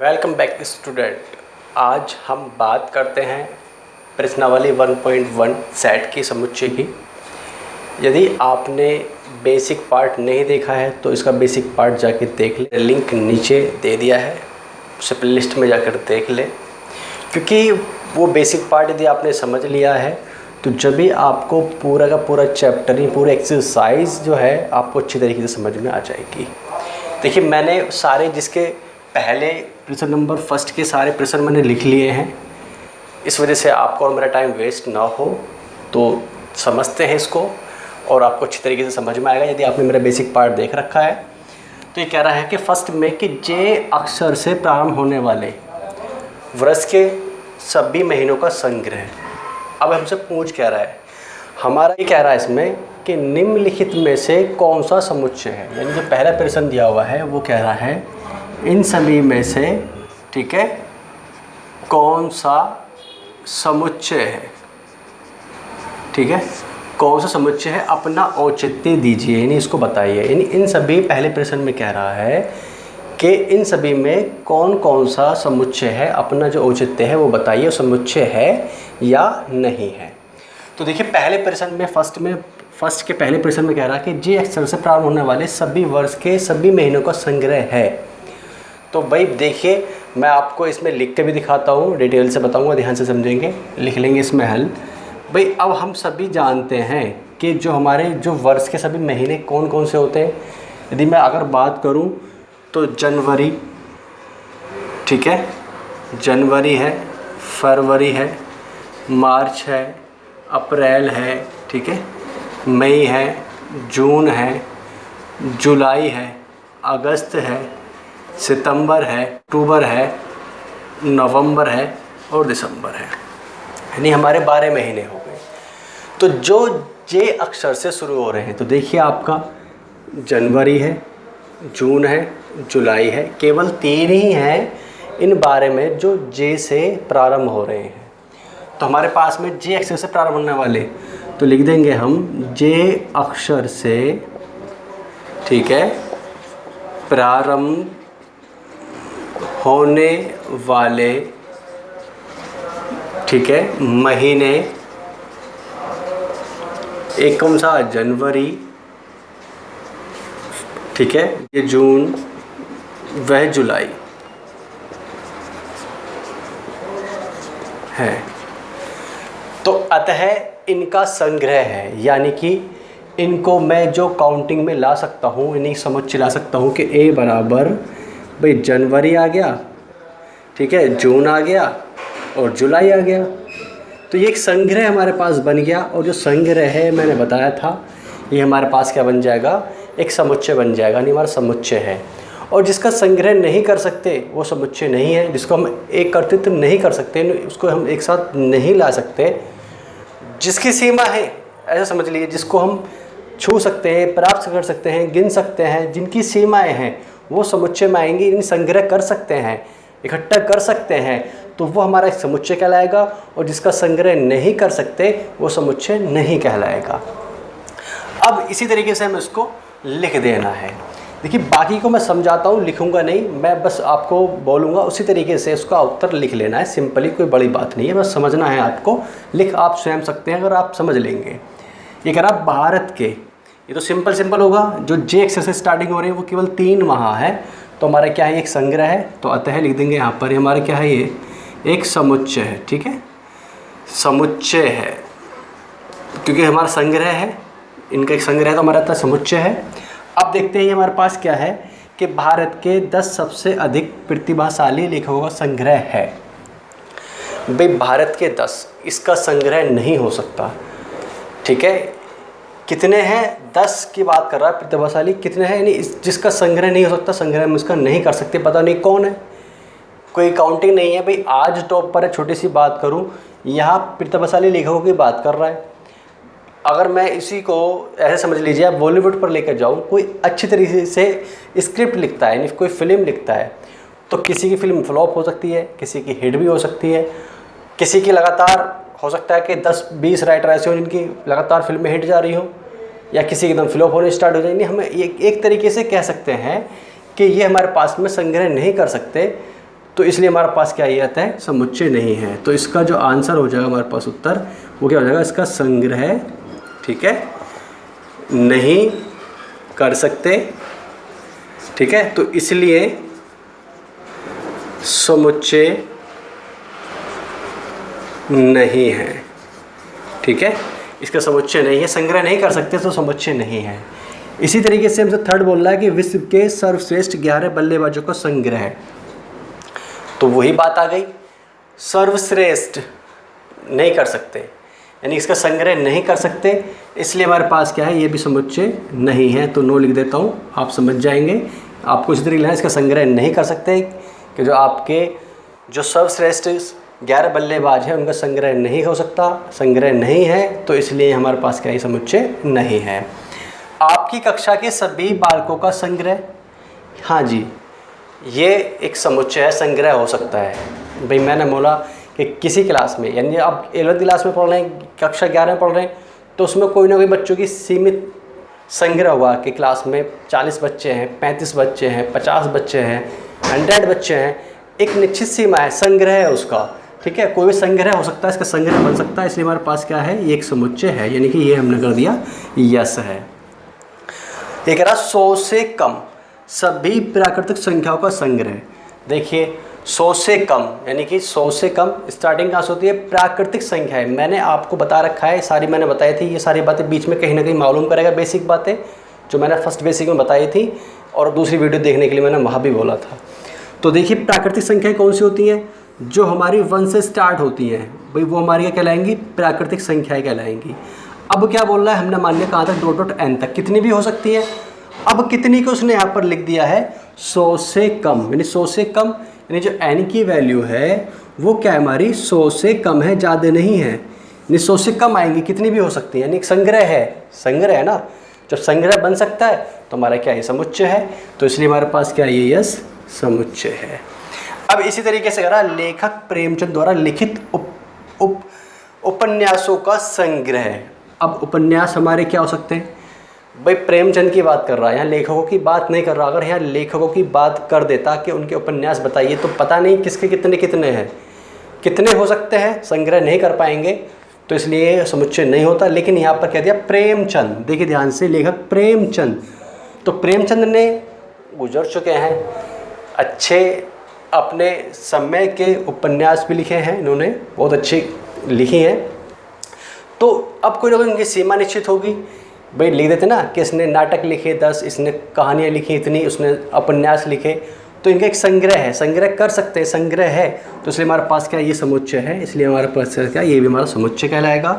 Welcome back student. आज हम बात करते हैं प्रश्नावली 1.1 सेट की समुच्चय की। यदि आपने बेसिक पार्ट नहीं देखा है तो इसका बेसिक पार्ट जाके देख ले, लिंक नीचे दे दिया है, उसे प्लेलिस्ट में जाकर देख ले। क्योंकि वो बेसिक पार्ट यदि आपने समझ लिया है तो जब भी आपको पूरा का पूरा चैप्टर ही पूरा एक्सरसाइज जो है आपको अच्छी तरीके से समझ में आ जाएगी। देखिए, मैंने सारे जिसके पहले प्रश्न नंबर फर्स्ट के सारे प्रश्न मैंने लिख लिए हैं, इस वजह से आपको और मेरा टाइम वेस्ट ना हो तो समझते हैं इसको और आपको अच्छी तरीके से समझ में आएगा। यदि आपने मेरा बेसिक पार्ट देख रखा है तो ये कह रहा है कि फर्स्ट में कि जे अक्षर से प्रारंभ होने वाले वर्ष के सभी महीनों का संग्रह। अब हमसे पूछ कह रहा है, हमारा ये कह रहा है इसमें कि निम्नलिखित में से कौन सा समुच्चय है। यानी जो पहला प्रश्न दिया हुआ है वो कह रहा है इन सभी में से, ठीक है, कौन सा समुच्चय है, ठीक है, कौन सा समुच्चय है, अपना औचित्य दीजिए, यानी इसको बताइए। यानी इन सभी, पहले प्रश्न में कह रहा है कि इन सभी में कौन कौन सा समुच्चय है, अपना जो औचित्य है वो बताइए, समुच्चय है या नहीं है। तो देखिए, पहले प्रश्न में फर्स्ट के पहले प्रश्न में कह रहा है कि जे अक्षर से प्रारंभ होने वाले सभी वर्ष के सभी महीनों का संग्रह है। तो भाई देखिए, मैं आपको इसमें लिख के भी दिखाता हूँ, डिटेल से बताऊँगा, ध्यान से समझेंगे, लिख लेंगे इसमें हल। भाई अब हम सभी जानते हैं कि जो हमारे जो वर्ष के सभी महीने कौन कौन से होते हैं। यदि मैं अगर बात करूँ तो जनवरी, ठीक है, जनवरी है, फरवरी है, मार्च है, अप्रैल है, ठीक है, मई है, जून है, जुलाई है, अगस्त है, सितंबर है, अक्टूबर है, नवंबर है और दिसंबर है। यानी हमारे 12 महीने हो गए। तो जो जे अक्षर से शुरू हो रहे हैं, तो देखिए आपका जनवरी है, जून है, जुलाई है, केवल 3 ही हैं इन 12 में जो जे से प्रारंभ हो रहे हैं। तो हमारे पास में जे अक्षर से प्रारंभ होने वाले, तो लिख देंगे हम जे अक्षर से, ठीक है, प्रारंभ होने वाले, ठीक है, महीने, एक कौन सा, जनवरी, ठीक है, ये जून, वह जुलाई है। तो अतः इनका संग्रह है, यानी कि इनको मैं जो काउंटिंग में ला सकता हूँ, इन्हीं समुच्चय ला सकता हूँ कि ए बराबर भाई जनवरी आ गया, ठीक है, जून आ गया और जुलाई आ गया। तो ये एक संग्रह हमारे पास बन गया। और जो संग्रह है मैंने बताया था, ये हमारे पास क्या बन जाएगा, एक समुच्चय बन जाएगा, यानी हमारा समुच्चय है। और जिसका संग्रह नहीं कर सकते वो समुच्चय नहीं है, जिसको हम एक कर्तृत्व नहीं कर सकते, उसको हम एक साथ नहीं ला सकते। जिसकी सीमा है, ऐसा समझ लीजिए, जिसको हम छू सकते हैं, प्राप्त कर सकते हैं, गिन सकते हैं, जिनकी सीमाएं हैं वो समुच्चय में आएंगी। इन संग्रह कर सकते हैं, इकट्ठा कर सकते हैं, तो वो हमारा एक समुच्चय कहलाएगा। और जिसका संग्रह नहीं कर सकते वो समुच्चय नहीं कहलाएगा। अब इसी तरीके से हमें इसको लिख देना है। देखिए, बाकी को मैं समझाता हूँ, लिखूंगा नहीं, मैं बस आपको बोलूँगा, उसी तरीके से उसका उत्तर लिख लेना है। सिंपली, कोई बड़ी बात नहीं है, बस समझना है आपको। लिख आप स्वयं सकते हैं अगर आप समझ लेंगे। ये कह रहा भारत के, ये तो सिंपल होगा। जो जे अक्षर से स्टार्टिंग हो रही है वो केवल 3 माह है, तो हमारा क्या है, एक संग्रह है। तो अतः लिख देंगे यहाँ पर, हमारा क्या है, ये एक समुच्चय है, ठीक है, समुच्चय है, क्योंकि हमारा संग्रह है, इनका एक संग्रह है तो हमारा इतना समुच्चय है। अब देखते हैं हमारे पास क्या है कि भारत के 10 सबसे अधिक प्रतिभाशाली लेखकों का संग्रह है। भाई भारत के 10, इसका संग्रह नहीं हो सकता, ठीक है। कितने हैं, 10 की बात कर रहा है, प्रतिभाशाली कितने हैं, यानी जिसका संग्रह नहीं हो सकता, संग्रह हम इसका नहीं कर सकते। पता नहीं कौन है, कोई काउंटिंग नहीं है। भाई आज टॉप पर है, छोटी सी बात करूं, यहाँ प्रतिभाशाली लेखकों की बात कर रहा है। अगर मैं इसी को ऐसे समझ लीजिए, आप बॉलीवुड पर लेकर जाऊँ, कोई अच्छी तरीके से स्क्रिप्ट लिखता है, यानी कोई फिल्म लिखता है, तो किसी की फिल्म फ्लॉप हो सकती है, किसी की हिट भी हो सकती है, किसी की लगातार हो सकता है कि 10-20 राइटर ऐसे हो जिनकी लगातार फिल्में हिट जा रही हो, या किसी एकदम फ्लॉप होने स्टार्ट हो जाएंगे। हम एक तरीके से कह सकते हैं कि ये हमारे पास में संग्रह नहीं कर सकते, तो इसलिए हमारे पास क्या ये आता है, समुच्चय नहीं है। तो इसका जो आंसर हो जाएगा हमारे पास उत्तर, वो क्या हो जाएगा, इसका संग्रह, ठीक है, नहीं कर सकते, ठीक है। तो इसलिए समुच्चय नहीं है, ठीक है, इसका समुच्चय नहीं है, संग्रह नहीं कर सकते तो समुच्चय नहीं है। इसी तरीके से हमसे थर्ड बोल रहा है कि विश्व के सर्वश्रेष्ठ 11 बल्लेबाजों का संग्रह है। तो वही बात आ गई, सर्वश्रेष्ठ नहीं कर सकते, यानी इसका संग्रह नहीं कर सकते, इसलिए हमारे पास क्या है, ये भी समुच्चय नहीं है। तो नो लिख देता हूँ, आप समझ जाएंगे। आपको इसी तरीके लिखना है, इसका संग्रह नहीं कर सकते कि जो आपके जो सर्वश्रेष्ठ 11 बल्लेबाज हैं उनका संग्रह नहीं हो सकता, संग्रह नहीं है, तो इसलिए हमारे पास क्या, समुच्चय नहीं है। आपकी कक्षा के सभी बालकों का संग्रह, हाँ जी, ये एक समुच्चय है, संग्रह हो सकता है। भाई मैंने बोला कि किसी क्लास में, यानी आप 11वीं क्लास में पढ़ रहे हैं, कक्षा 11 में पढ़ रहे हैं, तो उसमें कोई ना कोई बच्चों की सीमित संग्रह हुआ कि क्लास में 40 बच्चे हैं, 35 बच्चे हैं, 50 बच्चे हैं, 100 बच्चे हैं, एक निश्चित सीमा है, संग्रह है उसका, ठीक है। कोई भी संग्रह हो सकता है, इसका संग्रह बन सकता है, इसलिए हमारे पास क्या है, ये एक समुच्चय है, यानी कि ये हमने कर दिया यस है। ये कह रहा 100 से कम सभी प्राकृतिक संख्याओं का संग्रह। देखिए 100 से कम, यानी कि 100 से कम स्टार्टिंग कहाँ से होती है, प्राकृतिक संख्या है। मैंने आपको बता रखा है, सारी मैंने बताई थी, ये सारी बातें बीच में कहीं ना कहीं मालूम करेगा, बेसिक बातें जो मैंने फर्स्ट बेसिक में बताई थी, और दूसरी वीडियो देखने के लिए मैंने वहाँ भी बोला था। तो देखिए प्राकृतिक संख्याएँ कौन सी होती हैं, जो हमारी 1 से स्टार्ट होती हैं, भाई वो हमारी क्या कहलाएंगी, प्राकृतिक संख्याएँ कहलाएंगी। अब क्या बोल रहा है, हमने मान लिया कहाँ तक, .n तक, कितनी भी हो सकती है। अब कितनी को उसने यहाँ पर लिख दिया है, 100 से कम, यानी 100 से कम, यानी जो n की वैल्यू है वो क्या है हमारी, 100 से कम है, ज़्यादा नहीं है, यानी 100 से कम आएंगी, कितनी भी हो सकती है, यानी संग्रह है, संग्रह है ना। जब संग्रह बन सकता है तो हमारा क्या है, समुच्चय है। तो इसलिए हमारे पास क्या है, ये यस समुच्चय है। अब इसी तरीके से करा, लेखक प्रेमचंद द्वारा लिखित उपन्यासों का संग्रह। अब उपन्यास हमारे क्या हो सकते हैं, भाई प्रेमचंद की बात कर रहा है, यहाँ लेखकों की बात नहीं कर रहा। अगर यहाँ लेखकों की बात कर देता कि उनके उपन्यास बताइए, तो पता नहीं किसके कितने कितने हैं, कितने हो सकते हैं, संग्रह नहीं कर पाएंगे, तो इसलिए समुच्चय नहीं होता। लेकिन यहाँ पर कह दिया प्रेमचंद, देखिए ध्यान से, लेखक प्रेमचंद, तो प्रेमचंद ने गुजर चुके हैं, अच्छे अपने समय के उपन्यास भी लिखे हैं, इन्होंने बहुत अच्छी लिखी हैं। तो अब कोई ना कोई इनकी सीमा निश्चित होगी, भाई लिख देते ना कि इसने नाटक लिखे 10, इसने कहानियाँ लिखी इतनी, उसने उपन्यास लिखे, तो इनका एक संग्रह है, संग्रह कर सकते हैं, संग्रह है। तो इसलिए हमारे पास क्या, ये समुच्चय है, इसलिए हमारे पास क्या, ये भी हमारा समुच्चय कहलाएगा।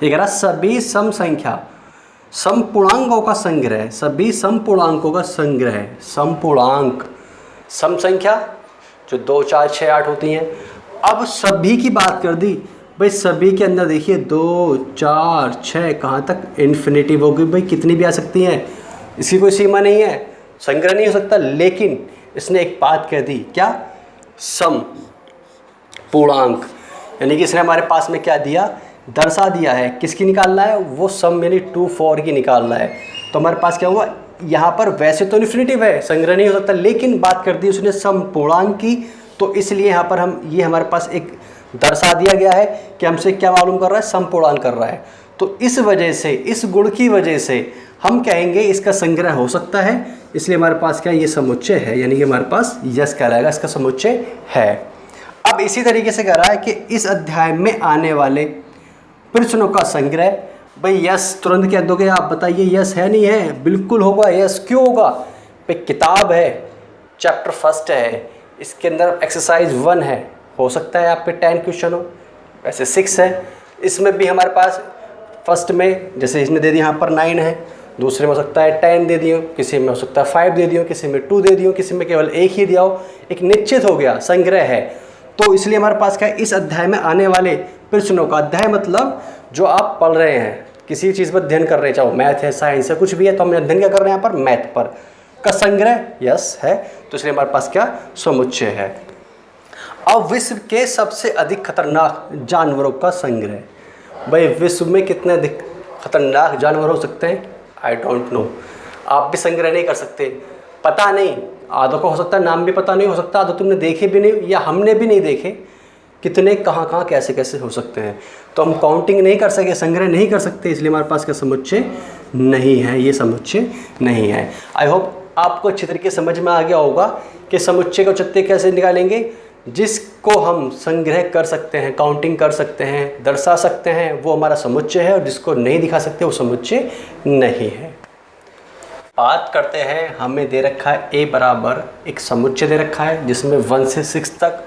ये कह रहा सभी सम संख्या समपूर्णांकों का संग्रह, सभी समपूर्णांकों का संग्रह, समपूर्णांक, सम संख्या जो 2, 4, 6, 8 होती हैं। अब सभी की बात कर दी, भाई सभी के अंदर देखिए 2, 4, 6 कहाँ तक, इन्फिनिटिव होगी, भाई कितनी भी आ सकती हैं, इसकी कोई सीमा नहीं है, संग्रह नहीं हो सकता। लेकिन इसने एक बात कह दी, क्या, सम पूर्णांक, यानी कि इसने हमारे पास में क्या दिया, दर्शा दिया है, किसकी निकालना है, वो सम यानी 2, 4 की निकालना है। तो हमारे पास क्या हुआ, यहाँ पर वैसे तो इन्फिनिटिव है, संग्रह नहीं हो सकता, लेकिन बात कर दी उसने सम पूर्णांक की, तो इसलिए यहाँ पर हम, ये हमारे पास एक दर्शा दिया गया है कि हमसे क्या मालूम कर रहा है, समपूर्णांक कर रहा है। तो इस वजह से, इस गुण की वजह से हम कहेंगे इसका संग्रह हो सकता है, इसलिए हमारे पास क्या, ये समुच्चय है, यानी कि हमारे पास यस कहलाएगा, इसका समुच्चय है। अब इसी तरीके से कह रहा है कि इस अध्याय में आने वाले प्रश्नों का संग्रह, भाई यस तुरंत कह दोगे आप, बताइए यस है नहीं है, बिल्कुल होगा यस, क्यों होगा, भाई किताब है, चैप्टर फर्स्ट है, इसके अंदर एक्सरसाइज 1 है, हो सकता है आपके 10 क्वेश्चन हो, वैसे 6 है, इसमें भी हमारे पास फर्स्ट में जैसे इसने दे दिया यहाँ पर 9 है, दूसरे में हो सकता है 10 दे दियो, किसी में हो सकता है 5 दे दियो, किसी में 2 दे दियो, किसी में केवल 1 ही दिया हो, एक निश्चित हो गया, संग्रह है। तो इसलिए हमारे पास क्या है, इस अध्याय में आने वाले प्रश्नों का, अध्याय मतलब जो आप पढ़ रहे हैं, किसी चीज़ पर अध्ययन कर रहे हैं, चाहे मैथ है, साइंस है, कुछ भी है, तो हम अध्ययन क्या कर रहे हैं यहाँ पर, मैथ पर का संग्रह यस है। तो इसलिए हमारे पास क्या, समुच्चय है। अब विश्व के सबसे अधिक खतरनाक जानवरों का संग्रह, भाई विश्व में कितने अधिक खतरनाक जानवर हो सकते हैं, आई डोंट नो, आप भी संग्रह नहीं कर सकते। पता नहीं, आधों को हो सकता है नाम भी पता नहीं हो सकता, आधो तुमने देखे भी नहीं या हमने भी नहीं देखे, कितने कहाँ कहाँ कैसे कैसे हो सकते हैं। तो हम काउंटिंग नहीं कर सके, संग्रह नहीं कर सकते, इसलिए हमारे पास क्या समुच्चय नहीं है, ये समुच्चय नहीं है। आई होप आपको अच्छी तरीके समझ में आ गया होगा कि समुच्चय को औचित्य कैसे निकालेंगे। जिसको हम संग्रह कर सकते हैं, काउंटिंग कर सकते हैं, दर्शा सकते हैं, वो हमारा समुच्चय है, और जिसको नहीं दिखा सकते वो समुच्चय नहीं है। बात करते हैं, हमें दे रखा है a बराबर एक समुच्चय दे रखा है जिसमें 1 से 6 तक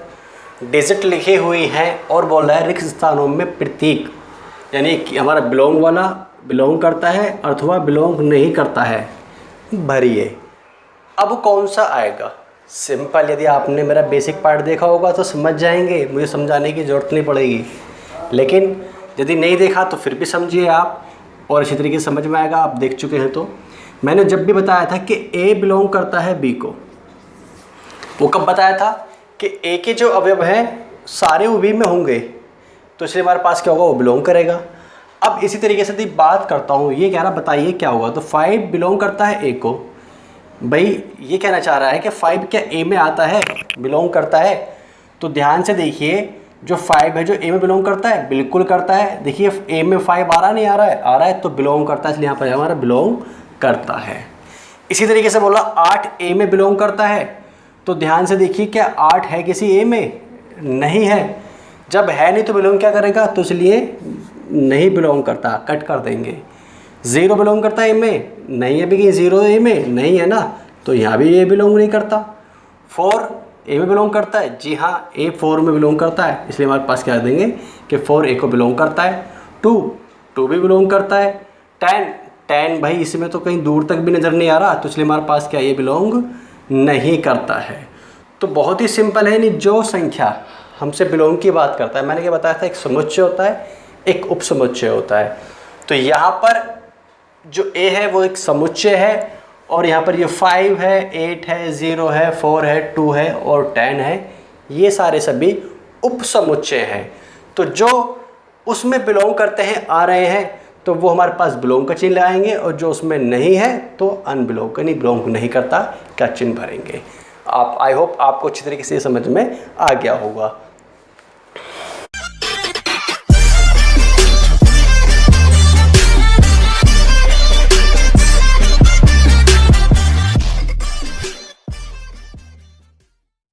डिजिट लिखे हुई हैं और बोल रहा है रिक्त स्थानों में प्रतीक, यानी कि हमारा बिलोंग वाला बिलोंग करता है अथवा बिलोंग नहीं करता है भरिए। अब कौन सा आएगा? सिंपल, यदि आपने मेरा बेसिक पार्ट देखा होगा तो समझ जाएंगे, मुझे समझाने की ज़रूरत नहीं पड़ेगी। लेकिन यदि नहीं देखा तो फिर भी समझिए आप, और अच्छी तरीके से समझ में आएगा, आप देख चुके हैं। तो मैंने जब भी बताया था कि A बिलोंग करता है B को, वो कब बताया था कि A के जो अवयव हैं सारे वो B में होंगे, तो इसलिए हमारे पास क्या होगा, वो बिलोंग करेगा। अब इसी तरीके से यदि बात करता हूँ, ये कह रहा बताइए क्या होगा, तो 5 बिलोंग करता है A को। भाई ये कहना चाह रहा है कि 5 क्या A में आता है, बिलोंग करता है? तो ध्यान से देखिए, जो 5 है जो A में बिलोंग करता है, बिल्कुल करता है। देखिए A में 5 आ रहा नहीं आ रहा है, आ रहा है, तो बिलोंग करता है, इसलिए यहाँ पर हमारा बिलोंग करता है। इसी तरीके से बोला 8 A में बिलोंग करता है, तो ध्यान से देखिए क्या 8 है किसी A में? नहीं है। जब है नहीं तो बिलोंग क्या करेगा, तो इसलिए नहीं बिलोंग करता, कट कर देंगे। 0 बिलोंग करता है A में? नहीं है भी, कहीं 0 A में नहीं है ना, तो यहाँ भी A बिलोंग नहीं करता। 4 A में बिलोंग करता है? जी हाँ, A 4 में बिलोंग करता है, इसलिए हमारे पास क्या देंगे कि 4 A को बिलोंग करता है। 2 भी बिलोंग करता है। 10 भाई इसमें तो कहीं दूर तक भी नज़र नहीं आ रहा, तो इसलिए हमारे पास क्या ये बिलोंग नहीं करता है। तो बहुत ही सिंपल है, नहीं जो संख्या हमसे बिलोंग की बात करता है, मैंने क्या बताया था, एक समुच्चय होता है, एक उपसमुच्चय होता है। तो यहाँ पर जो A है वो एक समुच्चय है, और यहाँ पर ये 5 है, 8 है, 0 है, 4 है, 2 है और 10 है, ये सारे सभी उपसमुच्चय हैं। तो जो उसमें बिलोंग करते हैं आ रहे हैं, तो वो हमारे पास बिलोंग का चिन्ह लाएंगे, और जो उसमें नहीं है तो अनबिलोंग, यानी बिलोंग नहीं करता का चिन्ह भरेंगे। आप आई होप आपको अच्छी तरीके से समझ में आ गया होगा।